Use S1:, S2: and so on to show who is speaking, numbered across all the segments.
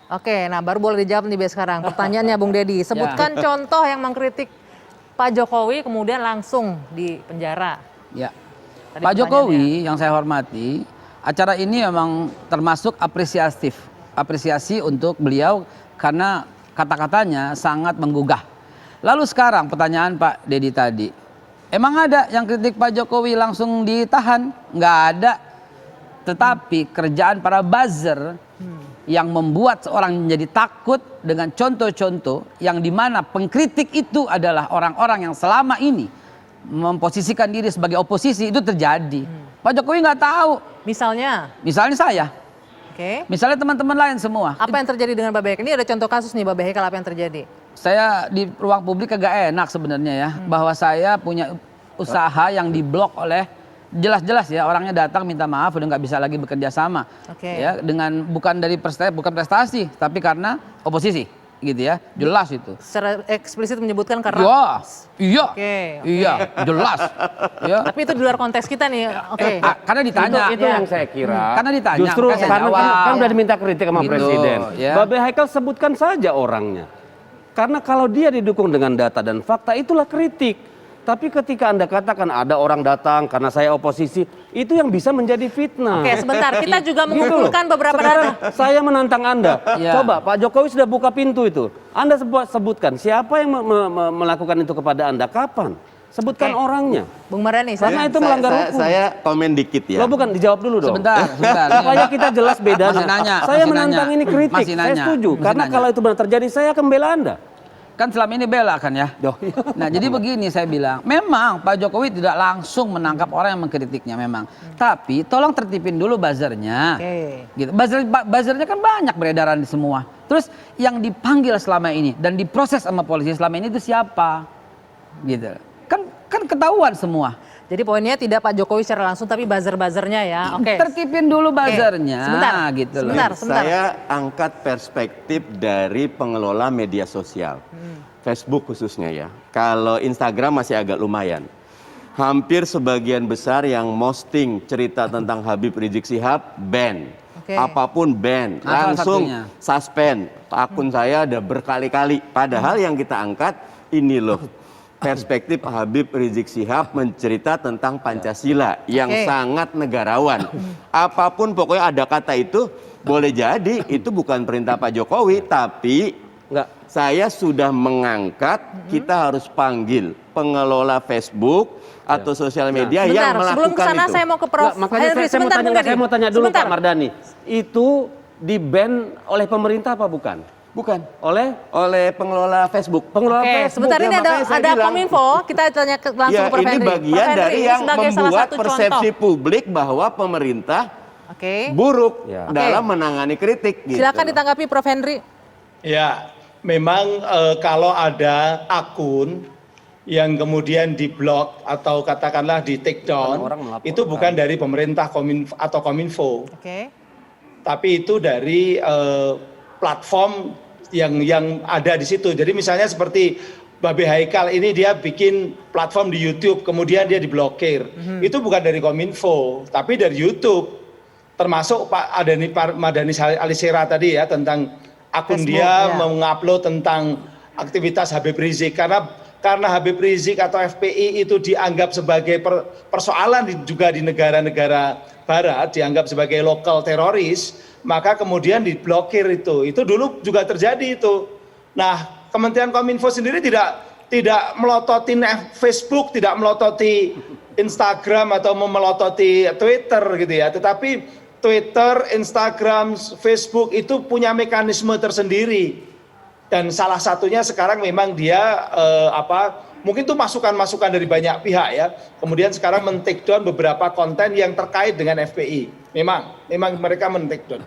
S1: Oke, nah baru boleh dijawab nih sekarang. Pertanyaannya Bung Deddy, sebutkan contoh yang mengkritik Pak Jokowi kemudian langsung di penjara.
S2: Ya, Pak Jokowi yang saya hormati, acara ini memang termasuk apresiasi untuk beliau karena kata-katanya sangat menggugah. Lalu sekarang pertanyaan Pak Deddy tadi, emang ada yang kritik Pak Jokowi langsung ditahan? Nggak ada. Tetapi kerjaan para buzzer yang membuat seorang menjadi takut dengan contoh-contoh yang dimana pengkritik itu adalah orang-orang yang selama ini memposisikan diri sebagai oposisi, itu terjadi. Pak Jokowi nggak tahu.
S1: Misalnya
S2: saya.
S1: Oke.
S2: Misalnya teman-teman lain semua.
S1: Apa yang terjadi dengan Babe Haikal? Ini ada contoh kasus nih Babe Haikal, apa yang terjadi?
S2: Saya di ruang publik agak enak sebenarnya ya, bahwa saya punya usaha yang diblok oleh jelas-jelas ya, orangnya datang minta maaf udah nggak bisa lagi bekerja sama. Ya, dengan bukan prestasi tapi karena oposisi gitu ya, jelas itu.
S1: Secara eksplisit menyebutkan karena
S2: iya, jelas. Ya.
S1: Tapi itu di luar konteks kita nih.
S2: Karena ditanya.
S3: Itu yang saya kira.
S2: Karena ditanya.
S3: Justru kan udah diminta kritik sama presiden.
S2: Ya.
S3: Babe Haikal sebutkan saja orangnya. Karena kalau dia didukung dengan data dan fakta, itulah kritik. Tapi ketika Anda katakan ada orang datang karena saya oposisi, itu yang bisa menjadi fitnah.
S1: Oke, sebentar. Kita juga mengumpulkan beberapa data.
S3: Saya menantang Anda. Coba, Pak Jokowi sudah buka pintu itu. Anda sebutkan siapa yang melakukan itu kepada Anda, kapan? Sebutkan orangnya.
S1: Bung Mardhani,
S3: karena itu melanggar hukum.
S4: Saya komen dikit ya.
S3: Lo bukan, dijawab dulu dong.
S2: Sebentar.
S3: Supaya kita jelas bedanya. Saya menantang ini kritik, saya setuju. Karena kalau itu benar terjadi, saya akan bela Anda.
S2: Kan selama ini bela kan ya. Nah jadi begini saya bilang, memang Pak Jokowi tidak langsung menangkap orang yang mengkritiknya memang. Tapi tolong tertipin dulu buzzernya. Gitu. Buzzernya kan banyak beredaran di semua. Terus yang dipanggil selama ini dan diproses sama polisi selama ini itu siapa? Gitu. Kan ketahuan semua.
S1: Jadi poinnya tidak Pak Jokowi secara langsung tapi buzzer-buzzernya ya.
S2: Tertipin dulu buzzernya.
S1: Sebentar.
S2: Gitu loh.
S1: Sebentar.
S4: Saya angkat perspektif dari pengelola media sosial. Facebook khususnya ya. Kalau Instagram masih agak lumayan. Hampir sebagian besar yang posting cerita tentang Habib Rizik Syihab ban. Apapun ban, langsung suspend. Akun saya ada berkali-kali. Padahal yang kita angkat ini loh. Perspektif Habib Rizik Syihab mencerita tentang Pancasila yang sangat negarawan. Apapun pokoknya ada kata itu, boleh jadi itu bukan perintah Pak Jokowi, tapi saya sudah mengangkat, kita harus panggil pengelola Facebook atau sosial media yang melakukan
S1: sebelum kesana
S4: itu.
S1: saya mau ke Prof. Henry,
S3: saya mau tanya dulu Pak Mardhani, itu di-ban oleh pemerintah apa bukan?
S4: Bukan.
S3: Oleh
S4: pengelola Facebook.
S1: Sebentar, ini ada Kominfo, kita tanya langsung ke Prof. Henry.
S4: Ini bagian dari yang membuat persepsi publik bahwa pemerintah buruk dalam menangani kritik.
S1: Silakan ditanggapi Prof. Henry.
S5: Ya, memang kalau ada akun yang kemudian diblok atau katakanlah di take down, itu bukan dari pemerintah atau Kominfo. Tapi itu dari platform yang ada di situ. Jadi misalnya seperti Babe Haikal ini, dia bikin platform di YouTube, kemudian dia diblokir. Itu bukan dari Kominfo, tapi dari YouTube. Termasuk Pak Mardhani Alisera tadi ya, tentang akun Facebook, dia mengupload tentang aktivitas Habib Rizik. Karena Habib Rizik atau FPI itu dianggap sebagai persoalan juga di negara-negara barat, dianggap sebagai lokal teroris, maka kemudian diblokir itu. Itu dulu juga terjadi itu. Nah, Kementerian Kominfo sendiri tidak melototi Facebook, tidak melototi Instagram atau melototi Twitter gitu ya. Tetapi Twitter, Instagram, Facebook itu punya mekanisme tersendiri. Dan salah satunya sekarang memang dia mungkin itu masukan-masukan dari banyak pihak ya. Kemudian sekarang men-take down beberapa konten yang terkait dengan FPI. Memang mereka men-take down.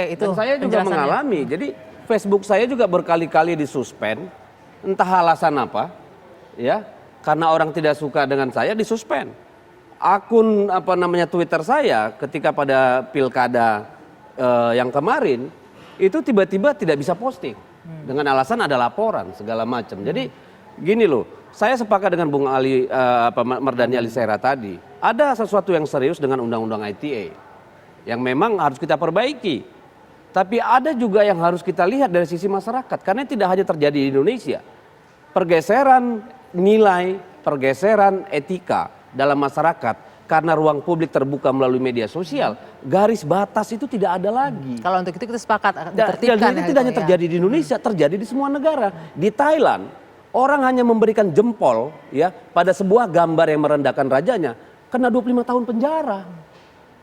S1: Itu.
S3: Dan saya juga mengalami. Jadi Facebook saya juga berkali-kali disuspend. Entah alasan apa. Ya, karena orang tidak suka dengan saya disuspend. Akun Twitter saya ketika pada pilkada yang kemarin itu tiba-tiba tidak bisa posting. Dengan alasan ada laporan segala macam. Jadi gini loh, saya sepakat dengan Bung Mardhani Alisera tadi. Ada sesuatu yang serius dengan Undang-Undang ITE yang memang harus kita perbaiki. Tapi ada juga yang harus kita lihat dari sisi masyarakat, karena tidak hanya terjadi di Indonesia. Pergeseran nilai, pergeseran etika dalam masyarakat karena ruang publik terbuka melalui media sosial, garis batas itu tidak ada lagi.
S1: Kalau untuk itu kita sepakat akan
S3: Dan
S1: ditertibkan
S3: ini
S1: ya,
S3: tidak hanya
S1: itu, ya.
S3: terjadi di Indonesia, terjadi di semua negara. Di Thailand, orang hanya memberikan jempol ya pada sebuah gambar yang merendahkan rajanya, kena 25 tahun penjara.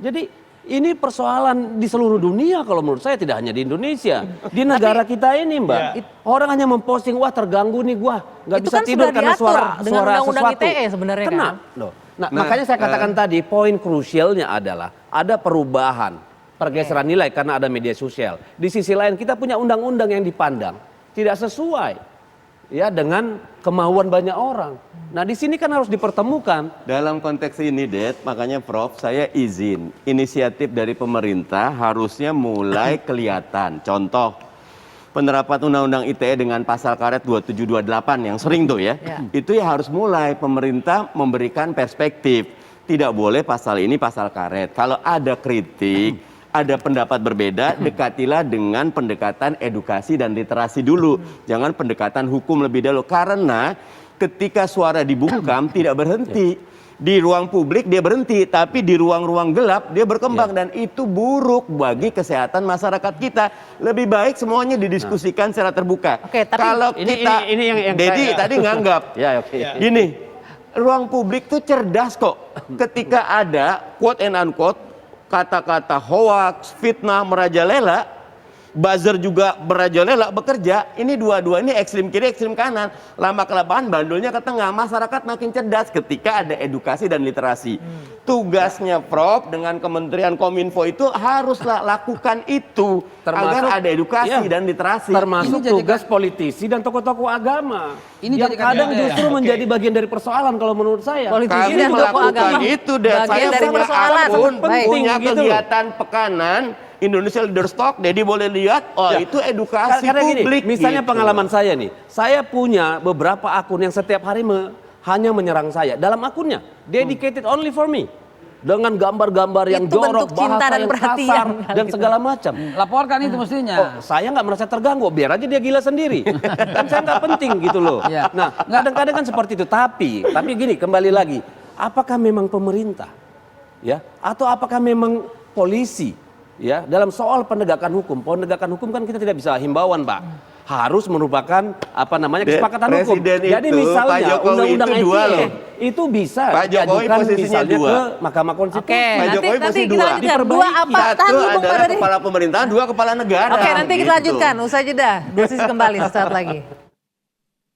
S3: Jadi ini persoalan di seluruh dunia kalau menurut saya, tidak hanya di Indonesia. Di negara kita ini, Mbak, orang hanya memposting, wah terganggu nih gua, nggak
S1: Itu
S3: bisa
S1: kan
S3: tidur
S1: sudah
S3: karena
S1: diatur dengan
S3: suara
S1: undang-undang
S3: sesuatu.
S1: ITE sebenarnya
S3: Kena.
S1: kan?
S3: Loh. Nah, makanya saya katakan tadi, poin krusialnya adalah ada perubahan, pergeseran nilai karena ada media sosial. Di sisi lain kita punya undang-undang yang dipandang tidak sesuai ya dengan kemauan banyak orang. Nah, di sini kan harus dipertemukan.
S4: Dalam konteks ini, Det, makanya Prof, saya izin inisiatif dari pemerintah harusnya mulai kelihatan. Contoh, penerapan Undang-Undang ITE dengan pasal karet 2728 yang sering tuh ya. Itu ya harus mulai pemerintah memberikan perspektif. Tidak boleh pasal ini pasal karet. Kalau ada kritik, ada pendapat berbeda, dekatilah dengan pendekatan edukasi dan literasi dulu. Jangan pendekatan hukum lebih dahulu. Karena ketika suara dibungkam tidak berhenti. Di ruang publik dia berhenti, tapi di ruang-ruang gelap dia berkembang. Dan itu buruk bagi kesehatan masyarakat kita. Lebih baik semuanya didiskusikan secara terbuka.
S1: Oke, tapi
S4: kalau
S3: ini
S4: kita,
S3: yang
S4: Dedi tadi nganggap,
S3: Ya, oke.
S4: gini, ruang publik tuh cerdas kok. Ketika ada quote and unquote kata-kata hoax, fitnah merajalela, buzzer juga merajalela bekerja. Ini dua-dua ini ekstrim kiri, ekstrim kanan. Lama-kelamaan bandulnya ke tengah. Masyarakat makin cerdas ketika ada edukasi dan literasi. Tugasnya Prof dengan Kementerian Kominfo itu haruslah lakukan itu agar ada edukasi dan literasi.
S3: Termasuk
S2: Ini jadi
S3: tugas politisi dan tokoh-tokoh agama.
S2: Ini
S3: yang
S2: jadi
S3: kadang
S2: KPD.
S3: justru menjadi bagian dari persoalan kalau menurut saya.
S1: Politisi
S4: Kami
S1: dan tokoh
S4: melakukan
S1: agama.
S4: itu dan
S1: Bagian
S4: saya
S1: dari
S4: punya
S1: persoalan.
S4: akun,
S1: Baik.
S4: punya
S3: Gitu loh.
S4: kegiatan pekanan Indonesia Leader Stock, jadi boleh lihat, oh
S3: Ya.
S4: itu edukasi
S3: Karena gini,
S4: publik.
S3: misalnya
S4: gitu.
S3: pengalaman saya nih, saya punya beberapa akun yang setiap hari hanya menyerang saya. Dalam akunnya, dedicated only for me. Dengan gambar-gambar yang
S1: Itu
S3: jorok,
S1: bentuk cinta
S3: bahasa
S1: dan
S3: yang
S1: perhatian
S3: kasar,
S1: kali
S3: dan
S1: itu.
S3: segala macam.
S2: Laporkan itu mestinya.
S3: Oh, saya nggak merasa terganggu, biar aja dia gila sendiri. Kan saya nggak penting gitu loh.
S2: Iya.
S3: Nah, kadang-kadang kan seperti itu. Tapi gini, kembali lagi, apakah memang pemerintah, ya, atau apakah memang polisi, ya, dalam soal penegakan hukum? Penegakan hukum kan kita tidak bisa himbauan, Pak. Harus merupakan kesepakatan hukum.
S4: Presiden
S3: Jadi
S4: itu, Pak
S3: misalnya
S4: Jokowi
S3: undang-undang
S4: itu dua
S3: ITE
S4: loh.
S3: itu bisa
S4: Pak Jokowi
S3: diajukan
S4: posisinya
S3: misalnya
S4: dua.
S3: ke Mahkamah Konstitusi.
S1: Oke,
S4: Pak
S1: nanti
S4: Jokowi
S1: nanti
S4: pasti
S1: kita
S4: dua.
S1: lanjutkan. Dua apa? Tahan
S4: Satu
S1: dulu Bung
S4: adalah
S1: Mardhani.
S4: kepala pemerintahan, dua kepala negara.
S1: Oke, nanti kita
S4: Gitu.
S1: lanjutkan. Usai jeda. Dosis kembali sesaat lagi.